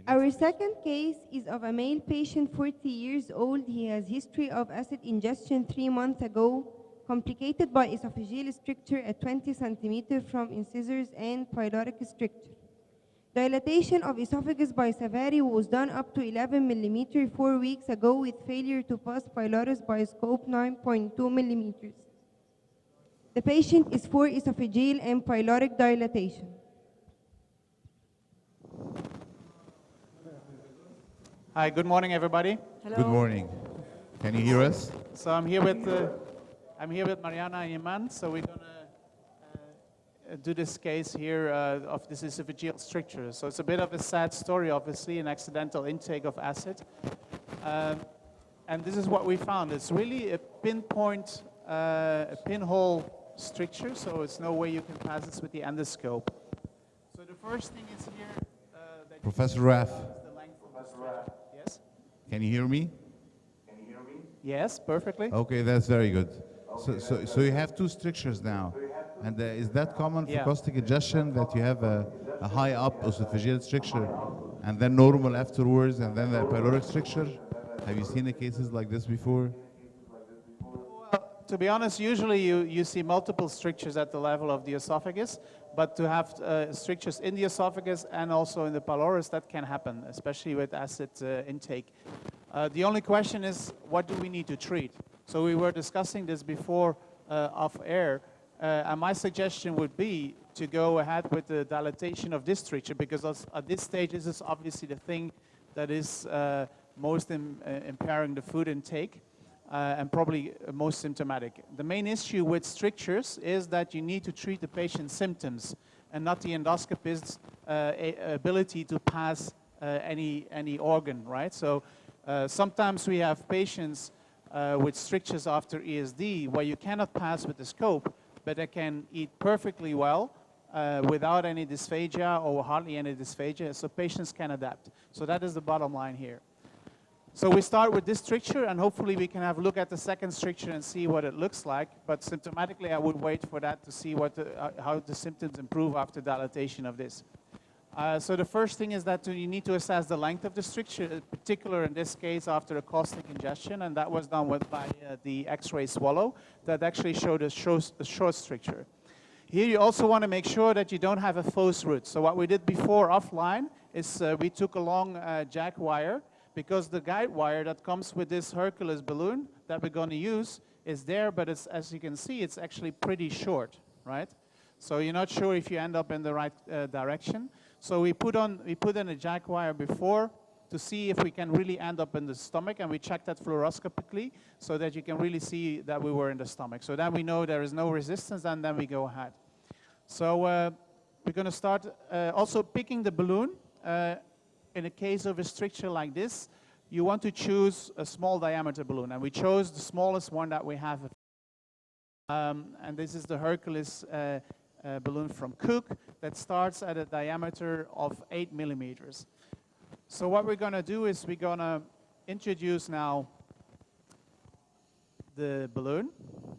Our second case is of a male patient, 40 years old. He has history of acid ingestion 3 months ago, complicated by esophageal stricture at 20 centimeters from incisors and pyloric stricture. Dilatation of esophagus by Savary was done up to 11 millimeters 4 weeks ago with failure to pass pylorus by scope 9.2 millimeters. The patient is for esophageal and pyloric dilatation. Hi, good morning, everybody. Hello. Good morning. Can you hear us? So I'm here with Mariana and Iman. So we're gonna do this case here of this esophageal stricture. So it's a bit of a sad story, obviously, an accidental intake of acid. And this is what we found. It's really a pinpoint, a pinhole stricture. So it's no way you can pass this with the endoscope. So the first thing is here. That Professor Raff, the length of the stricture. Yes. can you hear me? Yes, perfectly. Okay, that's very good. So you have two strictures now. And is that common for Yeah. caustic ingestion, that you have a high up esophageal stricture and then normal afterwards and then the pyloric stricture? Have you seen the cases like this before? To be honest, usually you see multiple strictures at the level of the esophagus, but to have strictures in the esophagus and also in the pylorus, that can happen, especially with acid intake. The only question is, what do we need to treat? So we were discussing this before off air, and my suggestion would be to go ahead with the dilatation of this stricture, because at this stage, this is obviously the thing that is most impairing the food intake. And probably most symptomatic. The main issue with strictures is that you need to treat the patient's symptoms and not the endoscopist's ability to pass any organ, right? So sometimes we have patients with strictures after ESD where you cannot pass with the scope, but they can eat perfectly well without any dysphagia or hardly any dysphagia, so patients can adapt. So that is the bottom line here. So we start with this stricture, and hopefully we can have a look at the second stricture and see what it looks like. But symptomatically, I would wait for that to see how the symptoms improve after dilatation of this. So the first thing is that you need to assess the length of the stricture, in particular in this case after a caustic ingestion, and that was done by the X-ray swallow that actually showed a short stricture. Here you also want to make sure that you don't have a fausse root. So what we did before offline is we took a long jack wire, because the guide wire that comes with this Hercules balloon that we're going to use is there, but it's, as you can see, it's actually pretty short, right? So you're not sure if you end up in the right direction. So we put in a jack wire before to see if we can really end up in the stomach, and we check that fluoroscopically so that you can really see that we were in the stomach. So then we know there is no resistance, and then we go ahead. So we're going to start also picking the balloon. In a case of a stricture like this, you want to choose a small diameter balloon, and we chose the smallest one that we have. And this is the Hercules balloon from Cook that starts at a diameter of 8 millimeters. So what we're going to do is we're going to introduce now the balloon.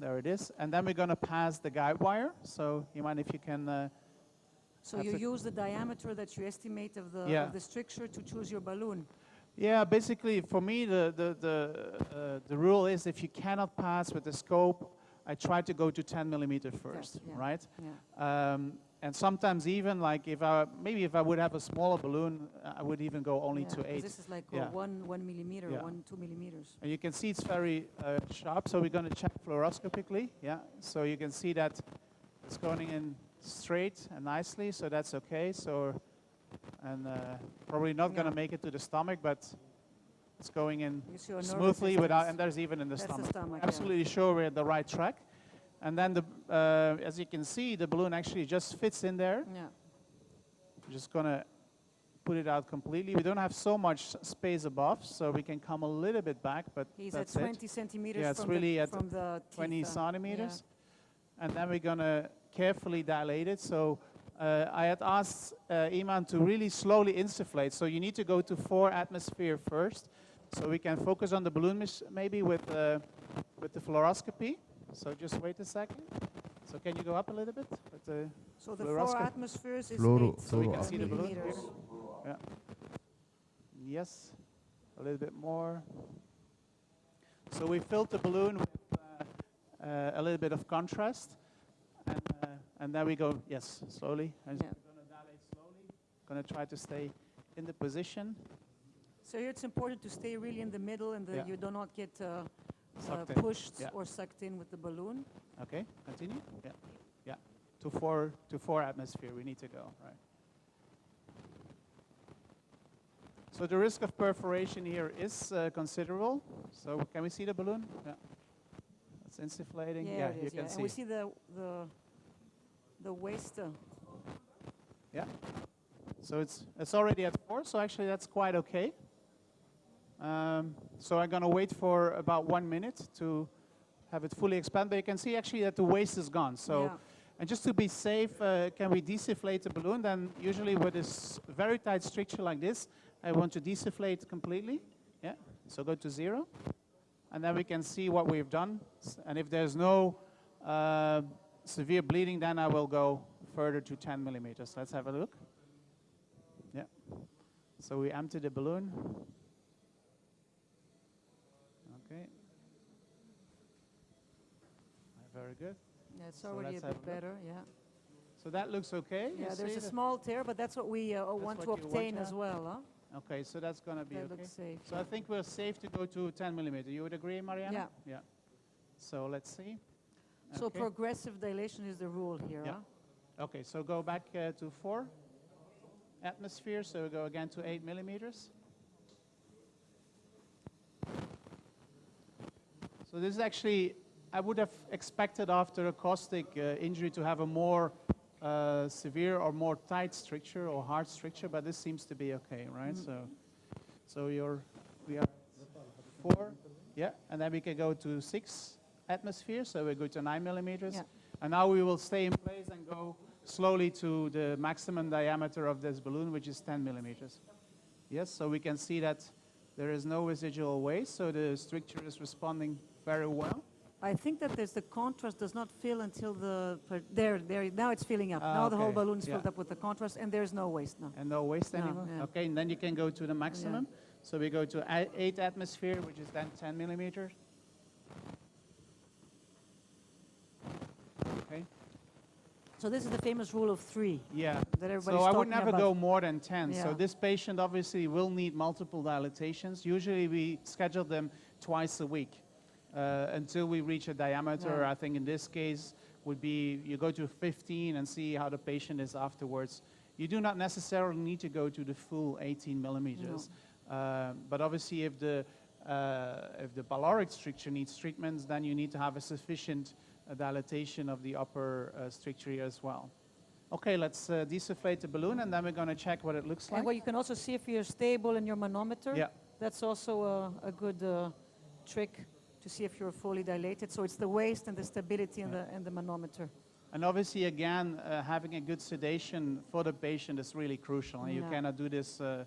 There it is. And then we're going to pass the guide wire. So, Iman, if you can... So you use the diameter that you estimate of the stricture to choose your balloon? Yeah, basically for me the rule is if you cannot pass with the scope, I try to go to 10 millimeter first, right? Yeah. And sometimes even like if I would have a smaller balloon, I would even go only to 8. This is like 1 millimeter, 2 millimeters. And you can see it's very sharp, so we're going to check fluoroscopically. Yeah, so you can see that it's going in straight and nicely, so that's okay. So, and probably not going to make it to the stomach, but it's going in smoothly without, and there's even in the stomach. Absolutely sure we're at the right track. And then as you can see, the balloon actually just fits in there. Yeah. We're just going to put it out completely. We don't have so much space above, so we can come a little bit back, but he's that's at 20 centimeters yeah, it's from really the 20 teeth, centimeters. Yeah. And then we're going to carefully dilate it. So I had asked Iman to really slowly insufflate. So you need to go to 4 atmosphere first. So we can focus on the balloon maybe with the fluoroscopy. So just wait a second. So can you go up a little bit? So the 4 atmospheres is 8 so we can see the balloon here. Yeah. Yes, a little bit more. So we filled the balloon with a little bit of contrast. And then we go, yes, slowly. And Yeah. we're going to dilate slowly. Going to try to stay in the position. So here it's important to stay really in the middle and Yeah. you do not get Sucked in. pushed Yeah. or sucked in with the balloon. Okay, continue. Yeah, yeah. To four atmosphere we need to go, right? So the risk of perforation here is considerable. So can we see the balloon? Yeah. It's insufflating. Yeah, it you is, can yeah. see. And we see the waist. Yeah. So it's already at 4, so actually that's quite okay. So I'm going to wait for about 1 minute to have it fully expand. But you can see actually that the waist is gone. So, Yeah. and just to be safe, can we desufflate the balloon? Then usually with this very tight stricture like this, I want to desufflate completely. Yeah. So go to 0. And then we can see what we've done. And if there's no severe bleeding, then I will go further to 10 millimeters. Let's have a look. Yeah. So we empty the balloon. Okay. Very good. Yeah, it's So already a let's have bit a look. better, yeah. So that looks okay. Yeah, You there's see a that? small tear, but that's what we want what to you want, obtain as yeah? well, huh? Okay, so that's going to be That okay. looks safe. So I think we're safe to go to 10 millimeter. You would agree, Mariana? Yeah. Yeah. So let's see. So Okay. progressive dilation is the rule here, Yeah. huh? Okay, so go back to 4 atmosphere. So we go again to 8 millimeters. So this is actually, I would have expected after a caustic injury to have a more severe or more tight stricture or hard stricture, but this seems to be okay, right? So we are 4, yeah, and then we can go to 6 atmosphere, so we go to 9 millimeters. Yeah. And now we will stay in place and go slowly to the maximum diameter of this balloon, which is 10 millimeters. Yes, so we can see that there is no residual waste, so the stricture is responding very well. I think that the contrast does not fill until there, now it's filling up. Ah, Now the whole okay. balloon is Yeah. filled up with the contrast and there's no waste now. And no waste No, anymore? yeah. Okay, and then you can go to the maximum. So we go to 8 atmosphere, which is then 10 millimeters. Okay. So this is the famous rule of 3. Yeah. That everybody's So I would talking never about. go more than 10. So Yeah. this patient obviously will need multiple dilatations. Usually we schedule them twice a week until we reach a diameter. Yeah. I think in this case would be you go to 15 and see how the patient is afterwards. You do not necessarily need to go to the full 18 millimeters. But obviously if the pyloric stricture needs treatments, then you need to have a sufficient dilatation of the upper stricture here as well. Okay, let's desufflate the balloon and then we're going to check what it looks like. And what you can also see if you're stable in your manometer. Yeah. That's also a good trick to see if you're fully dilated. So it's the waist and the stability and the manometer. And obviously, again, having a good sedation for the patient is really crucial. And you Yeah. cannot do this. Yeah.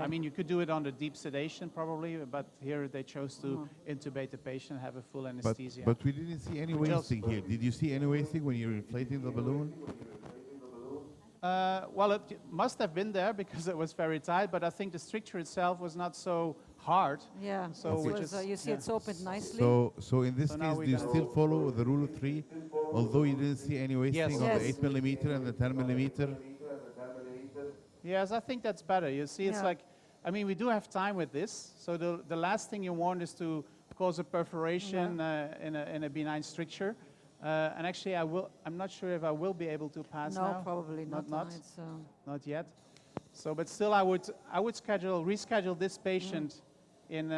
I mean, you could do it under deep sedation probably, but here they chose to intubate the patient, have a full anesthesia. But we didn't see any wasting here. Did you see any wasting when you were inflating the balloon? Well, it must have been there because it was very tight, but I think the stricture itself was not so hard. Yeah. So It which was, is- you see yeah. it's opened nicely. So in this So now case, we do you gotta- still follow the rule of 3, although you didn't see any wasting Yes. on Yes. the 8 millimeter and the 10 millimeter? Yes, I think that's better. You see, it's Yeah. like, I mean, we do have time with this. So the last thing you want is to cause a perforation in a benign stricture. And actually, I'm not sure if I will be able to pass No, now. probably not. Not, It's, not yet. So, but still, I would reschedule this patient in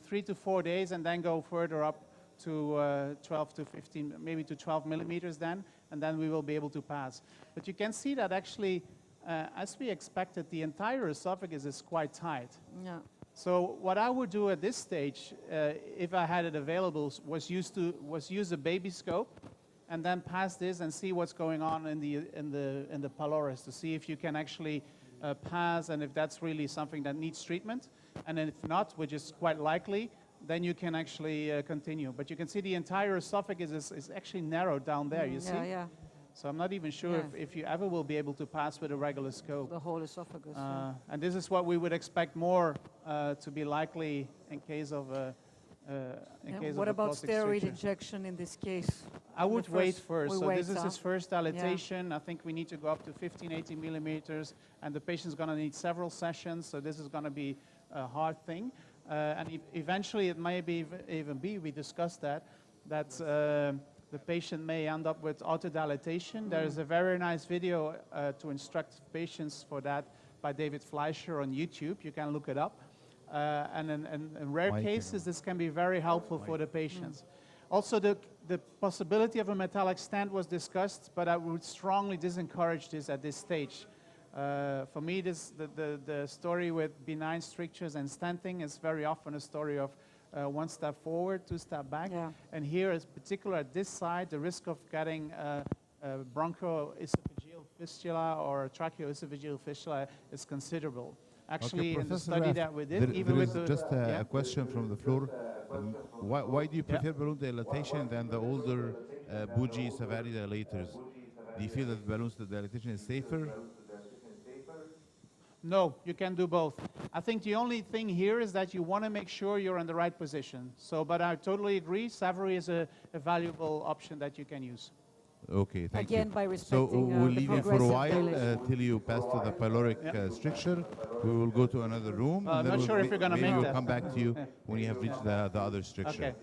3 to 4 days, and then go further up to 12 to 15, maybe to 12 millimeters then, and then we will be able to pass. But you can see that actually, as we expected, the entire esophagus is quite tight. yeah. So what I would do at this stage, if I had it available, was use a baby scope, and then pass this and see what's going on in the pylorus to see if you can actually pass, and if that's really something that needs treatment, and then if not, which is quite likely, then you can actually continue. But you can see the entire esophagus is actually narrowed down there. You see? Yeah, yeah. So I'm not even sure Yeah. if you ever will be able to pass with a regular scope. The whole esophagus. Yeah. And this is what we would expect more to be likely in case of What a about plastic steroid stricture. injection in this case? I would wait first. We So wait, this is huh? his first dilatation. I think we need to go up to 15, 18 millimeters, and the patient's going to need several sessions. So this is going to be a hard thing. And eventually, it may be even be, we discussed that the patient may end up with autodilatation. There is a very nice video to instruct patients for that by David Fleischer on YouTube. You can look it up. And in rare cases, this can be very helpful for the patients. Also, the possibility of a metallic stent was discussed, but I would strongly discourage this at this stage. For me, the story with benign strictures and stenting is very often a story of one step forward, two step back. Yeah. And here, in particular at this side, the risk of getting bronchoesophageal fistula or tracheoesophageal fistula is considerable. Actually, in the Professor study Raff, that we did, there with is just a question from the floor. Why do you prefer balloon dilatation than the older bougie Savary dilators? Do you feel that balloon dilatation is safer? No, you can do both. I think the only thing here is that you want to make sure you're in the right position. So, but I totally agree, Savary is a valuable option that you can use. Okay, thank you. Again, by So respecting we'll the leave you for a progressive while dilation. till you pass to the pyloric stricture. We will go to another room. I'm not sure if you're gonna maybe make we'll that. come back to you when you have reached the other stricture. Okay.